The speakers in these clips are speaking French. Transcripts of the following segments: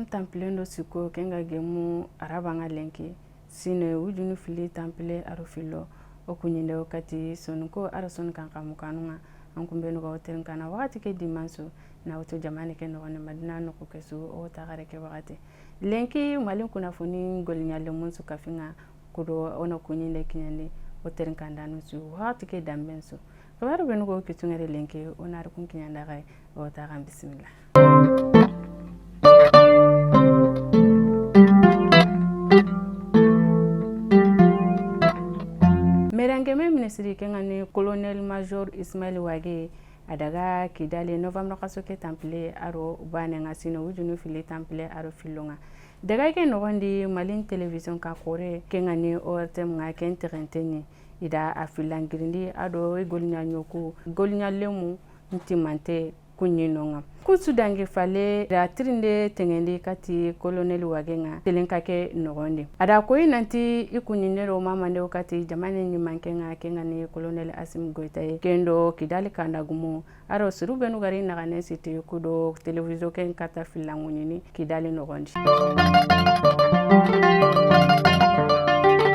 Asem tampilendo siko kenga gemu arabanga lenki sine wujunu fili tampile arufilo okunyinde wakati sonuko arason kankamukanunga ankumbenu ga hotel kana wakati ke dimanso na auto jamani ke no madina no kukesu o tagare ke wakati lenki malin kuna funi golinya le munsu kafinga kudo ono kunyinde kinyande hotel kanda no su wakati ke dambenso kabaru benu go kitungere lenki onar kun kinyanda ga o taga bismillah. Merangeme ministri kengani colonel major Ismail Wage adaga kidale novembre kasoke temple aro bane ngasino wujunu fili temple aro filonga daga ke nogondi malin television ka kore kengani ortem nga ken terenteni ida afilangirindi ado golnya nyoku golnya lemu ntimante kunyinonga kusu dangi fale da trinde tengendi kati colonel Wagenga telenkake nogondi ada koyi nanti ikunyinero mamande wakati jamani nyimankenga kengani colonel Asim Goitaye kendo kidali kandagumu aro surubenu gari nagane siti kudo television ken kata filangunyini kidali nogondi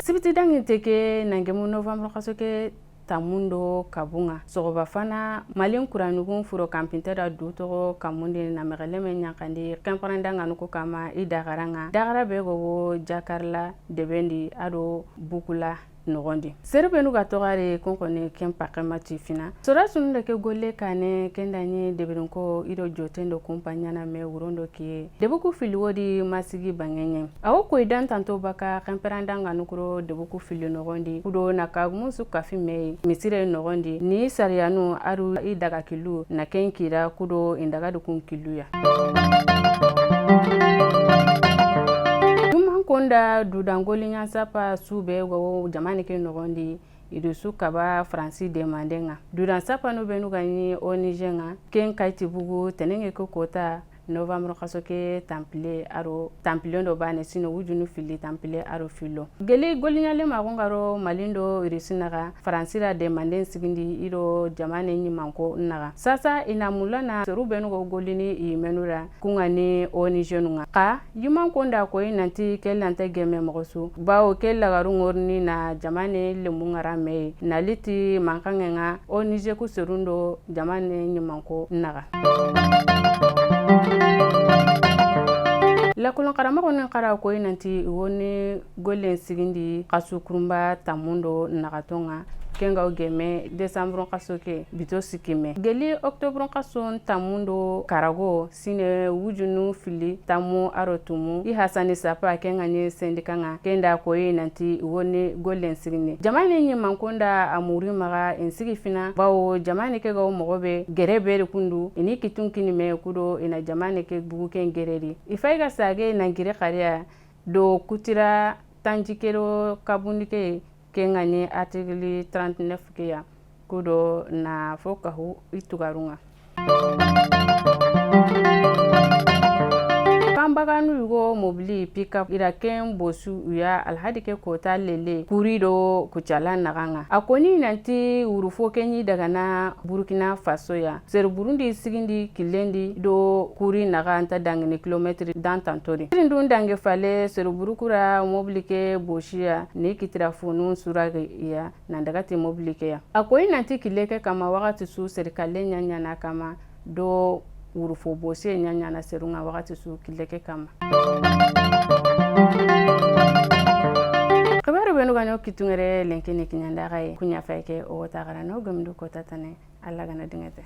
sibiti dangi teke nangemu novembre kasoke tamundo kabunga sogoba fana malin kuranugun furo kampintera duto kamundi na megeleme nyakandi kemparanda nganuko kama idagaranga dagara bego wo jakarla debendi ado bukula nogondi serbenu ga togare konkone kempakemati fina sora sunde ke golle kane kendani debirunko ido jotendo kompanyana me wurondo ki debuku filiwodi masigi bangenye awo ko idan tanto baka kemperanda nganukuro debuku fili nogondi kudo nakagmusu kafime misire nogondi ni sarianu aru idaga kilu na kenkira kudo indaga dukun kiluya konda dudangoli nya sapa sube go jamani ke nogondi idusu kaba Francis demandenga dudan sapa no benu gani onijenga ken kaiti bugu tenenge ko kota novembre kasoke temple aro temple ndo bane sino wujunu fili temple aro filo gele golinya le magongaro malindo irisinaga Francira demanden sigindi iro jamane nyimanko naga sasa ina mulana serubenu go golini imenura kungani oni jenunga ka yimanko nda ko inanti kelante geme mogosu bawo kelaga ngorni na jamane le mungara me naliti mankangenga oni je ku serundo jamane nyimanko naga la kulon karama konen kara ko inanti woni golen sigindi kasukurumba tamundo nagatonga kenga ogeme décembre kasoke bito sikime geli octobre kason tamundo karago sine wujunu fili tamu arotumu I hasani sapa kenga ni sendikanga kenda ko inanti woni golen sigini jamani nyi mankonda amuri maga insigi fina bawo jamani ke go mogobe gerebe kundu ini kitunkini me kudo ina jamani ke bugu ken gereri ifaiga sage nangire kariya do kutira tanjikero kabundike kengani article 39 kia kudo na fokahu itugarunga kambaganu yugo mobili pickup iraken bosu uya alhadike kota lele kurido kuchala naganga akoni nanti urufo kenyi daga na Burkina Faso ya ser Burundi sigindi kilendi do kuri naga anta dangini kilometri dantantori ndun dange fale ser burukura mobili ke boshia ne kitira fonu surage ya nandagati mobili ke ya akoni nanti kileke kama wakati su serikali nyanya kama do urufo bose nyanya na serunga wakati su kileke kama kabaru benu ganyo kitungere lenkeni kinyanda gaye kunya fake o tagara no gamdu ko tatane alla gana dingete